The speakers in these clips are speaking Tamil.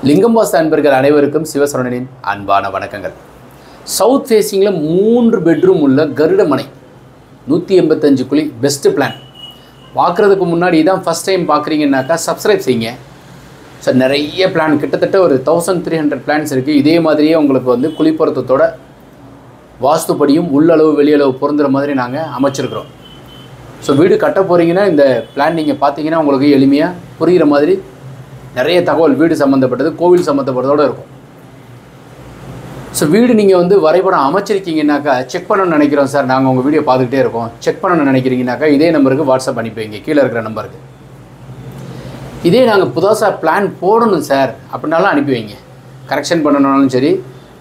லிங்கம் பாஸ் அன்பர்கள் அனைவருக்கும் சிவசரவணனின் அன்பான வணக்கங்கள். சவுத் ஃபேஸிங்கில் 3 பெட்ரூம் உள்ள கருட மனை 185 குழி பெஸ்ட் பிளான். பார்க்குறதுக்கு முன்னாடி இதான் ஃபஸ்ட் டைம் பார்க்குறீங்கன்னாக்கா சப்ஸ்கிரைப் செய்யுங்க. ஸோ நிறைய பிளான் கிட்டத்தட்ட ஒரு 1300 பிளான்ஸ் இருக்குது. இதே மாதிரியே உங்களுக்கு வந்து குழிப்புறத்தோட வாஸ்துப்படியும் உள்ளளவு வெளியளவு பொருந்துகிற மாதிரி நாங்கள் அமைச்சிருக்கிறோம். ஸோ வீடு கட்ட போகிறீங்கன்னா இந்த பிளான் நீங்கள் பார்த்தீங்கன்னா உங்களுக்கு எளிமையாக புரிகிற மாதிரி நிறைய தகவல் வீடு சம்மந்தப்பட்டது கோவில் சம்மந்தப்பட்டதோடு இருக்கும். ஸோ வீடு நீங்கள் வந்து வரைபடம் அமைச்சிருக்கீங்கன்னாக்கா செக் பண்ணணும்னு நினைக்கிறோம் சார், நாங்கள் உங்கள் வீடியோ பார்த்துக்கிட்டே இருக்கோம், செக் பண்ணணும்னு நினைக்கிறீங்கனாக்கா இதே நம்பருக்கு வாட்ஸ்அப் அனுப்பிங்க, கீழே இருக்கிற நம்பருக்கு. இதே நாங்கள் புதுசாக பிளான் போடணும் சார் அப்படின்னாலும் அனுப்பி வைங்க. கரெக்ஷன் பண்ணணுன்னாலும் சரி,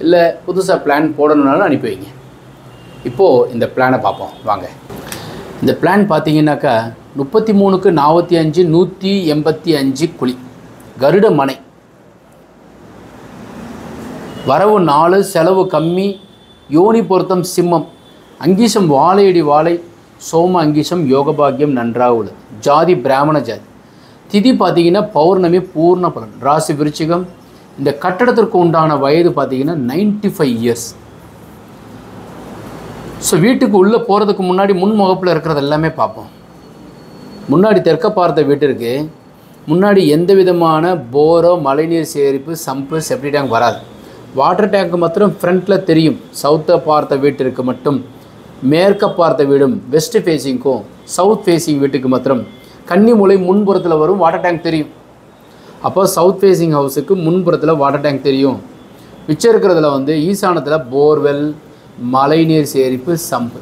இல்லை புதுசாக பிளான் போடணுன்னாலும் அனுப்பி வைங்க. இப்போது இந்த பிளானை பார்ப்போம் வாங்க. இந்த பிளான் பார்த்தீங்கன்னாக்கா 33க்கு 45 185 குழி கருட மனை. வரவு 4, செலவு கம்மி, யோனி பொருத்தம் சிம்மம், அங்கீசம் வாழையடி வாழை, சோம அங்கீசம் யோகபாகியம் நன்றாக உள்ளது. ஜாதி பிராமண ஜாதி. திதி பார்த்தீங்கன்னா பௌர்ணமி பூர்ண பலன். ராசி விருச்சிகம். இந்த கட்டடத்திற்கு உண்டான வயது பார்த்தீங்கன்னா 95 இயர்ஸ். ஸோ வீட்டுக்கு உள்ளே போகிறதுக்கு முன்னாடி முன்முகப்பில் இருக்கிறது எல்லாமே பார்ப்போம். முன்னாடி தெற்க பார்த்த வீட்டிற்கு முன்னாடி எந்த விதமான போரோ மழைநீர் சேகரிப்பு சம்பு செப்டி டேங்க் வராது. வாட்டர் டேங்க் மாத்திரம் ஃப்ரண்ட்டில் தெரியும். சவுத்தை பார்த்த வீட்டிற்கு மட்டும் மேற்க பார்த்த வீடும் வெஸ்ட் ஃபேஸிங்க்கும் சவுத் ஃபேஸிங் வீட்டுக்கு மாத்திரம் கன்னிமூலை முன்புறத்தில் வரும் வாட்டர் டேங்க் தெரியும். அப்போ சவுத் ஃபேஸிங் ஹவுஸுக்கு முன்புறத்தில் வாட்டர் டேங்க் தெரியும். மிச்சம் இருக்கிறதுல வந்து ஈசானத்தில் போர்வெல் மழைநீர் சேகரிப்பு சம்பு.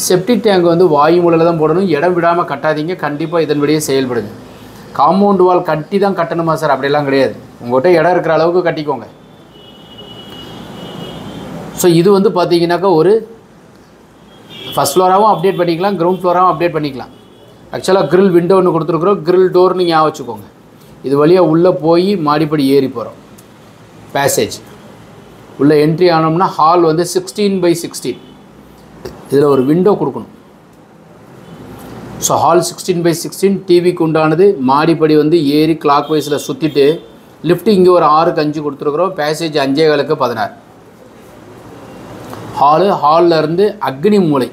செப்டிக் டேங்க் வந்து வாயு மூலையில் தான் போடணும். இடம் விடாமல் கட்டாதீங்க, கண்டிப்பாக இதன்படியே செயல்படுங்க. காம்பவுண்ட் வால் கட்டி தான் கட்டணுமா சார்? அப்படிலாம் கிடையாது, உங்கள்கிட்ட இடம் இருக்கிற அளவுக்கு கட்டிக்கோங்க. ஸோ இது வந்து பார்த்தீங்கன்னாக்கா ஒரு ஃபஸ்ட் ஃப்ளோராகவும் அப்டேட் பண்ணிக்கலாம், கிரவுண்ட் ஃப்ளோராகவும் அப்டேட் பண்ணிக்கலாம். ஆக்சுவலாக கிரில் விண்டோ ஒன்று கொடுத்துருக்குறோம், கிரில் டோர்னு ஞாபகம் வச்சுக்கோங்க. இது வழியாக உள்ளே போய் மாடிப்படி ஏறி போகிறோம். பேசேஜ் உள்ளே என்ட்ரி ஆனோம்னா ஹால் வந்து 16/16. இதில் ஒரு விண்டோ கொடுக்கணும். ஸோ ஹால் 16/16 டிவிக்கு உண்டானது. மாடிப்படி வந்து ஏறி கிளாக் வைஸில் சுற்றிட்டு லிஃப்ட் இங்கே ஒரு 6க்கு 5 கொடுத்துருக்குறோம். பேசேஜ் 5.15க்கு 16. ஹாலில் இருந்து அக்னி மூலை,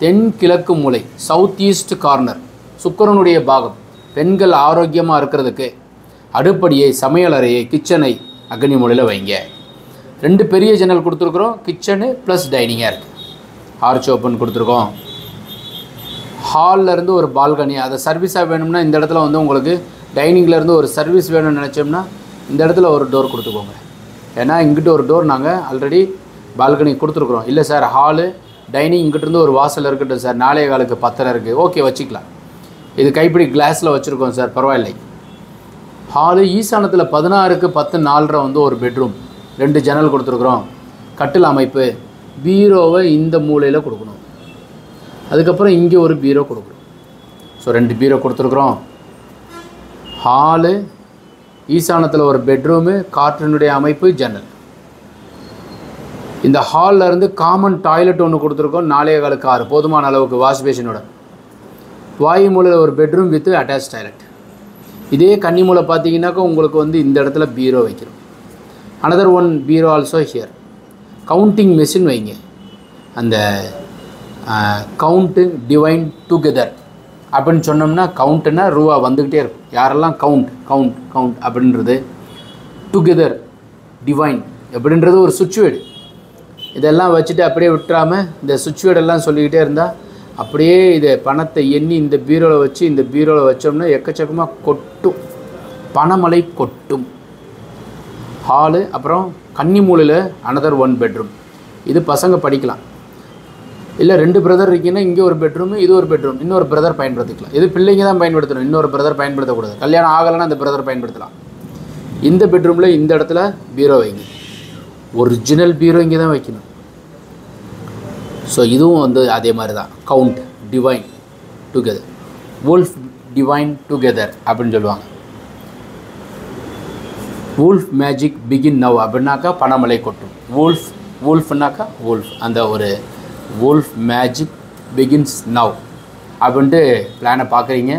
தென்கிழக்கு மூலை, சவுத் ஈஸ்ட் கார்னர், சுக்கிரனுடைய பாகம். பெண்கள் ஆரோக்கியமாக இருக்கிறதுக்கு அடுப்படியை, சமையலறையை, கிச்சனை அக்னி மூலையில் வைங்க. 2 பெரிய ஜன்னல் கொடுத்துருக்குறோம். கிச்சனு ப்ளஸ் டைனிங்காக இருக்குது. ஆர்ச் ஓப்பன் கொடுத்துருக்கோம். ஹாலில் இருந்து ஒரு பால்கனி, அதை சர்வீஸாக வேணும்னா இந்த இடத்துல வந்து உங்களுக்கு டைனிங்லேருந்து ஒரு சர்வீஸ் வேணும்னு நினச்சோம்னா இந்த இடத்துல ஒரு டோர் கொடுத்துக்கோங்க. ஏன்னா இங்கிட்ட ஒரு டோர் நாங்கள் ஆல்ரெடி பால்கனி கொடுத்துருக்குறோம். இல்லை சார் ஹாலு டைனிங் இங்கிட்டிருந்து ஒரு வாசல் இருக்கட்டும் சார், 4.15க்கு 10 இருக்குது, ஓகே வச்சுக்கலாம். இது கைப்பிடி கிளாஸில் வச்சுருக்கோம் சார், பரவாயில்லை. ஹாலு ஈசானத்தில் 16க்கு 10 4.5 வந்து ஒரு பெட்ரூம், 2 ஜன்னல் கொடுத்துருக்குறோம். கட்டில் அமைப்பு, பீரோவை இந்த மூலையில் கொடுக்கணும். அதுக்கப்புறம் இங்கே ஒரு பீரோ கொடுக்குறோம். ஸோ 2 பீரோ கொடுத்துருக்குறோம். ஹாலு, ஈசானத்தில் ஒரு பெட்ரூமு, காற்றினுடைய அமைப்பு, ஜன்னல். இந்த ஹாலில் இருந்து காமன் டாய்லெட் ஒன்று கொடுத்துருக்கோம். 4.15க்கு 6 போதுமான அளவுக்கு வாஷ் பேஷனோட. வாயு மூலையில் ஒரு பெட்ரூம் வித் அட்டாச் டாய்லெட். இதே கன்னி மூலை பார்த்தீங்கன்னாக்கா உங்களுக்கு வந்து இந்த இடத்துல பீரோ வைக்கிறோம். Another one bureau also here. Counting machine வைங்க. அந்த கவுண்ட்டு டிவைன் டுகெதர் அப்படின்னு சொன்னோம்னா, கவுண்ட்டுன்னா ரூபா வந்துக்கிட்டே இருக்கும். யாரெல்லாம் கவுண்ட் கவுண்ட் கவுண்ட் அப்படின்றது, டுகெதர் டிவைன் அப்படின்றது ஒரு சுவிட்ச்வேர்டு. இதெல்லாம் வச்சுட்டு அப்படியே விட்டுறாமல் இந்த சுவிட்ச்வேர்டெல்லாம் சொல்லிக்கிட்டே இருந்தால் அப்படியே இதை பணத்தை எண்ணி இந்த பீரோவில் வச்சு இந்த பீரோவில் வச்சோம்னா எக்கச்சக்கமாக கொட்டும், பணமழை கொட்டும். ஹாலு, அப்புறம் கன்னி மூலையில் அனதர் ஒன் பெட்ரூம். இது பசங்க படிக்கலாம். இல்லை 2 பிரதர் இருக்கீங்கன்னா இங்கே ஒரு பெட்ரூமு, இது ஒரு பெட்ரூம், இன்னொரு பிரதர் பயன்படுத்திக்கலாம். இது பிள்ளைங்க தான் பயன்படுத்தணும், இன்னொரு பிரதர் பயன்படுத்தக்கூடாது. கல்யாணம் ஆகலைன்னா இந்த பிரதர் பயன்படுத்தலாம். இந்த பெட்ரூமில் இந்த இடத்துல பீரோ வைங்க. ஒரிஜினல் பீரோ இங்கே தான் வைக்கணும். ஸோ இதுவும் வந்து அதே மாதிரி தான். Count divine together, wolf divine together அப்படின்னு சொல்லுவாங்க. வுல்ஃப் மேஜிக் பிகின் நவ் அப்படின்னாக்கா பணமழை கொட்டும். வுல்ஃப்னாக்கா வுல்ஃப், அந்த ஒரு வுல்ஃப் மேஜிக் பிகின்ஸ் நவ் அப்படின்ட்டு பிளானை பார்க்குறீங்க.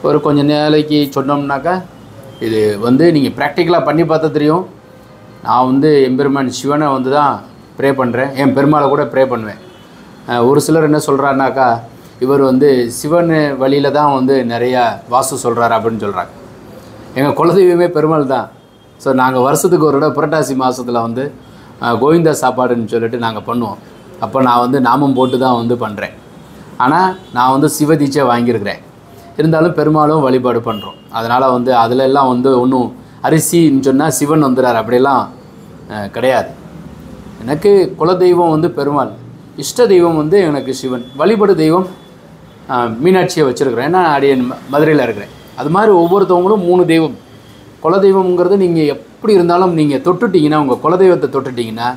ஒரு கொஞ்சம் நாளைக்கு சொன்னோம்னாக்கா இது வந்து நீங்கள் ப்ராக்டிக்கலாக பண்ணி பார்த்தா தெரியும். நான் வந்து எம்பெருமான் சிவனை வந்து தான் ப்ரே பண்ணுறேன், என் பெருமாளை கூட ப்ரே பண்ணுவேன். ஒரு சிலர் என்ன சொல்கிறாருனாக்கா, இவர் வந்து சிவன் வழியில் தான் வந்து நிறையா வாஸ்து சொல்கிறாரு அப்படின்னு சொல்கிறாங்க. எங்கள் குலதெய்வமே பெருமாள் தான். ஸோ நாங்கள் வருஷத்துக்கு ஒரு தடவை புரட்டாசி மாதத்தில் வந்து கோவிந்தா சாப்பாடுன்னு சொல்லிட்டு நாங்கள் பண்ணுவோம். அப்போ நான் வந்து நாமம் போட்டு தான் வந்து பண்ணுறேன். ஆனால் நான் வந்து சிவ தீட்சை வாங்கியிருக்கிறேன். இருந்தாலும் பெருமாளும் வழிபாடு பண்ணுறோம். அதனால் வந்து அதிலெல்லாம் வந்து ஒன்றும் அரிசின்னு சொன்னால் சிவன் வந்துடுறார் அப்படிலாம் கிடையாது. எனக்கு குலதெய்வம் வந்து பெருமாள், இஷ்ட தெய்வம் வந்து எனக்கு சிவன், வழிபாடு தெய்வம் மீனாட்சியை வச்சுருக்கிறேன். ஏன்னா அடியன் மதுரையில் இருக்கிறேன். அது மாதிரி ஒவ்வொருத்தவங்களும் 3 தெய்வம். குலதெய்வம்ங்கிறது நீங்கள் எப்படி இருந்தாலும் நீங்கள் தொட்டுட்டிங்கன்னா, உங்கள் குலதெய்வத்தை தொட்டுட்டிங்கன்னா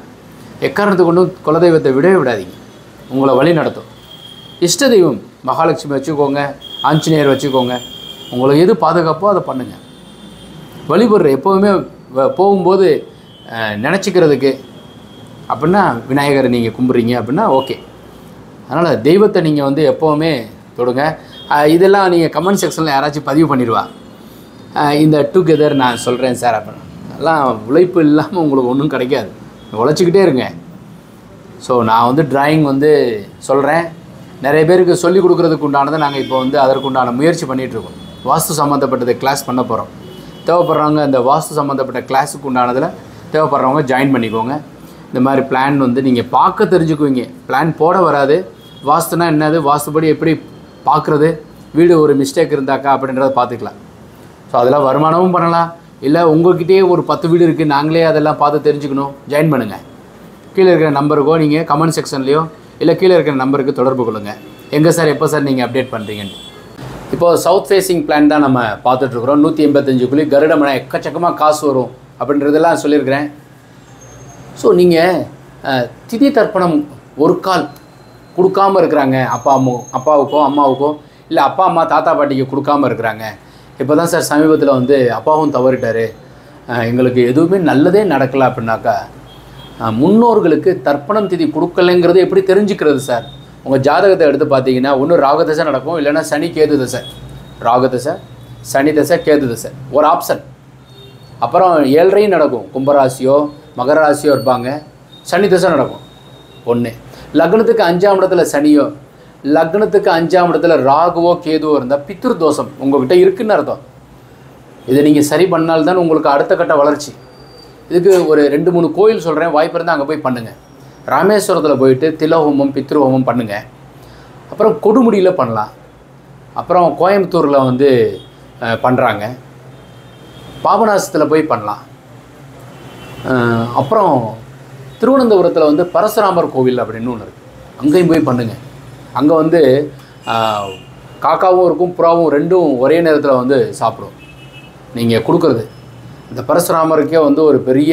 எக்காரணத்தை கொண்டும் குலதெய்வத்தை விடவே விடாதீங்க, உங்களை வழி நடத்தும். இஷ்ட தெய்வம் மகாலட்சுமி வச்சுக்கோங்க, ஆஞ்சநேயர் வச்சுக்கோங்க, உங்களுக்கு எது பாதுகாப்போ அதை பண்ணுங்கள். வழிபடுற எப்போவுமே போகும்போது நினச்சிக்கிறதுக்கு அப்படின்னா விநாயகரை நீங்கள் கும்பிட்றீங்க அப்படின்னா ஓகே. அதனால் தெய்வத்தை நீங்கள் வந்து எப்போவுமே தொடுங்க. இதெல்லாம் நீங்கள் கமெண்ட் செக்ஷனில் யாராச்சும் பதிவு பண்ணிடுவா, இந்த டுகெதர் நான் சொல்கிறேன் சார் அப்படின்னு. அதெல்லாம் உழைப்பு இல்லாமல் உங்களுக்கு ஒன்றும் கிடைக்காது, உழைச்சிக்கிட்டே இருங்க. ஸோ நான் வந்து டிராயிங் வந்து சொல்கிறேன், நிறைய பேருக்கு சொல்லிக் கொடுக்குறதுக்கு உண்டானதை நாங்கள் இப்போ வந்து அதற்குண்டான முயற்சி பண்ணிகிட்ருக்கோம். வாஸ்து சம்மந்தப்பட்டது கிளாஸ் பண்ண போகிறோம். தேவைப்படுறவங்க இந்த வாஸ்து சம்மந்தப்பட்ட கிளாஸுக்கு உண்டானதில் தேவைப்படுறவங்க ஜாயின் பண்ணிக்கோங்க. இந்த மாதிரி பிளான் வந்து நீங்கள் பார்க்க தெரிஞ்சுக்குவீங்க. பிளான் போட வராது. வாஸ்துனா என்னது, வாஸ்துபடி எப்படி பார்க்குறது, வீடு ஒரு மிஸ்டேக் இருந்தாக்கா அப்படின்றத பார்த்துக்கலாம். ஸோ அதெல்லாம் வருமானமும் பண்ணலாம். இல்லை உங்கள்கிட்டயே ஒரு 10 வீடு இருக்குது, நாங்களே அதெல்லாம் பார்த்து தெரிஞ்சுக்கணும், ஜாயின் பண்ணுங்கள். கீழே இருக்கிற நம்பருக்கோ நீங்கள் கமெண்ட் செக்ஷன்லேயோ இல்லை கீழே இருக்கிற நம்பருக்கு தொடர்பு கொள்ளுங்கள். எங்கே சார், எப்போ சார் நீங்கள் அப்டேட் பண்ணுறீங்கன்னு. இப்போது சவுத் ஃபேஸிங் பிளான் தான் நம்ம பார்த்துட்ருக்குறோம். 185 குழி கருடமனை, எக்கச்சக்கமாக காசு வரும் அப்படின்றதெல்லாம் சொல்லியிருக்கிறேன். ஸோ நீங்கள் திதி தர்ப்பணம் ஒரு கால் கொடுக்காமல் இருக்கிறாங்க, அப்பாவுக்கோ அம்மாவுக்கோ, இல்லை அப்பா அம்மா தாத்தா பாட்டிக்கு கொடுக்காமல் இருக்கிறாங்க. இப்போ தான் சார் சமீபத்தில் வந்து அப்பாவும் தவறிட்டார், எங்களுக்கு எதுவுமே நல்லதே நடக்கலை அப்படின்னாக்கா, முன்னோர்களுக்கு தர்ப்பணம் திதி கொடுக்கலைங்கிறது எப்படி தெரிஞ்சுக்கிறது சார்? உங்கள் ஜாதகத்தை எடுத்து பார்த்தீங்கன்னா ஒன்று ராகதசை நடக்கும், இல்லைன்னா சனி கேது தசை. ராகதசை, சனி தசை, கேது தசை ஒரு ஆப்ஷன். அப்புறம் 7.5 நடக்கும், கும்பராசியோ மகர ராசியோ இருப்பாங்க, சனி தசை நடக்கும். ஒன்று லக்னத்துக்கு 5ஆம் இடத்துல சனியோ, லக்னத்துக்கு 5ஆம் இடத்துல ராகுவோ கேதுவோ இருந்தால் பித்ரு தோஷம் உங்கள்கிட்ட இருக்குதுன்னு அர்த்தம். இதை நீங்கள் சரி பண்ணால்தான் உங்களுக்கு அடுத்த கட்ட வளர்ச்சி. இதுக்கு ஒரு 2-3 கோயில் சொல்கிறேன், வாய்ப்பு இருந்தால் அங்கே போய் பண்ணுங்கள். ராமேஸ்வரத்தில் போயிட்டு திலஹோமம் பித்ருஹோமம் பண்ணுங்கள். அப்புறம் கொடுமுடியில் பண்ணலாம். அப்புறம் கோயம்புத்தூரில் வந்து பண்ணுறாங்க, பாபநாசத்தில் போய் பண்ணலாம். அப்புறம் திருவனந்தபுரத்தில் வந்து பரசுராமர் கோவில் அப்படின்னு ஒன்று இருக்குது, அங்கேயும் போய் பண்ணுங்கள். அங்கே வந்து காக்காவும் இருக்கும், புறாவும் ரெண்டும் ஒரே நேரத்தில் வந்து சாப்பிடும். நீங்கள் கொடுக்குறது இந்த பரசுராமருக்கே வந்து ஒரு பெரிய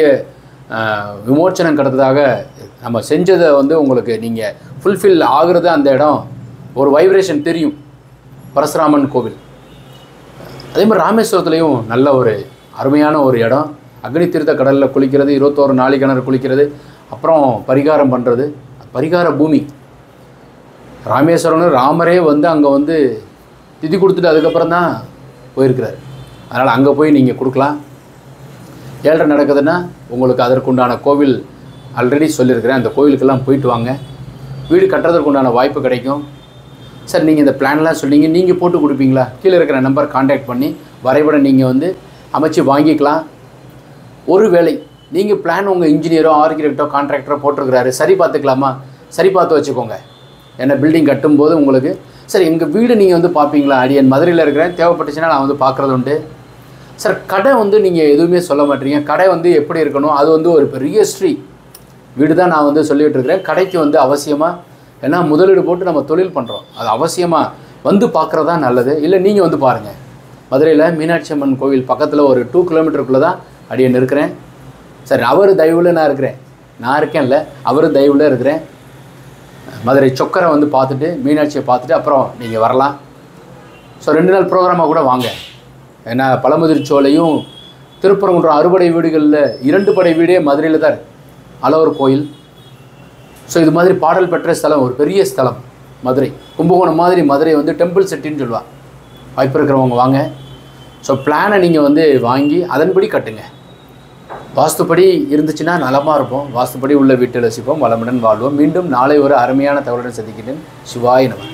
விமோச்சனம் கிடைத்ததாக நம்ம செஞ்சதை வந்து உங்களுக்கு நீங்கள் ஃபுல்ஃபில் ஆகிறது. அந்த இடம் ஒரு வைப்ரேஷன் தெரியும், பரசுராமன் கோவில். அதே மாதிரி ராமேஸ்வரத்துலேயும் நல்ல ஒரு அருமையான ஒரு இடம். அக்னி தீர்த்த கடலில் குளிக்கிறது, 21 நாளி கிணறு குளிக்கிறது, அப்புறம் பரிகாரம் பண்ணுறது, பரிகார பூமி. ராமேஸ்வரம்னு ராமரே வந்து அங்கே வந்து திதி கொடுத்துட்டு அதுக்கப்புறம் தான் போயிருக்கிறார். அதனால் அங்கே போய் நீங்கள் கொடுக்கலாம். 7.5 நடக்குதுன்னா உங்களுக்கு அதற்குண்டான கோவில் ஆல்ரெடி சொல்லியிருக்கிறேன், அந்த கோவிலுக்கெல்லாம் போயிட்டு வாங்க. வீடு கட்டுறதுக்கு உண்டான வாய்ப்பு கிடைக்கும். சார் நீங்கள் இந்த பிளான்லாம் சொன்னீங்க, நீங்கள் போட்டு கொடுப்பீங்களா? கீழே இருக்கிற நம்பர் கான்டாக்ட் பண்ணி வரைபடம் நீங்கள் வந்து அமைச்சு வாங்கிக்கலாம். ஒரு வேளை நீங்கள் பிளான் உங்கள் இன்ஜினியரோ ஆர்கிடெக்டோ கான்ட்ராக்டரோ போட்டிருக்கிறாரு, சரி பார்த்துக்கலாமா? சரி பார்த்து வச்சுக்கோங்க. ஏன்னா பில்டிங் கட்டும்போது உங்களுக்கு சார் எங்கள் வீடு நீங்கள் வந்து பார்ப்பீங்களா? அடியன் மதுரையில் இருக்கிறேன், தேவைப்பட்டுச்சுன்னா நான் வந்து பார்க்குறது உண்டு. சார் கடை வந்து நீங்கள் எதுவுமே சொல்ல மாட்டீங்க, கடை வந்து எப்படி இருக்கணும், அது வந்து ஒரு பெரிய ஹிஸ்ட்ரி. வீடு தான் நான் வந்து சொல்லிகிட்டு இருக்கிறேன். கடைக்கு வந்து அவசியமாக, ஏன்னா முதலீடு போட்டு நம்ம தொழில் பண்ணுறோம், அது அவசியமாக வந்து பார்க்குறது தான் நல்லது. இல்லை நீங்கள் வந்து பாருங்கள், மதுரையில் மீனாட்சி அம்மன் கோவில் பக்கத்தில் ஒரு 2 கிலோமீட்டருக்குள்ளே தான் அடியன் இருக்கிறேன். சார் அவர் தயவில் நான் இருக்கிறேன், நான் இருக்கேன்ல, அவர் தயவில் இருக்கிறேன். மதுரை சொக்கரை வந்து பார்த்துட்டு மீனாட்சியை பார்த்துட்டு அப்புறம் நீங்கள் வரலாம். ஸோ 2 நாள் ப்ரோக்ராமாக கூட வாங்க. ஏன்னா பழமுதிர்ச்சோலையும் திருப்பரங்குன்றம் அறுபடை வீடுகளில் 2 படை வீடே மதுரையில் தான் இருக்குது, அழகர் கோயில். ஸோ இது மாதிரி பாடல் பெற்ற ஸ்தலம், ஒரு பெரிய ஸ்தலம் மதுரை. கும்பகோணம் மாதிரி மதுரை வந்து டெம்பிள் சிட்டின்னு சொல்லுவாள். வாய்ப்பு இருக்கிறவங்க வாங்க. ஸோ பிளானை நீங்கள் வந்து வாங்கி அதன்படி கட்டுங்க. வாஸ்துப்படி இருந்துச்சுன்னா நலமாக இருப்போம். வாஸ்துப்படி உள்ள வீட்டில் வசிப்போம், வளமுடன் வாழ்வோம். மீண்டும் நாளை ஒரு அருமையான தகவலுடன் சந்திக்கிறேன். சிவாய நமः.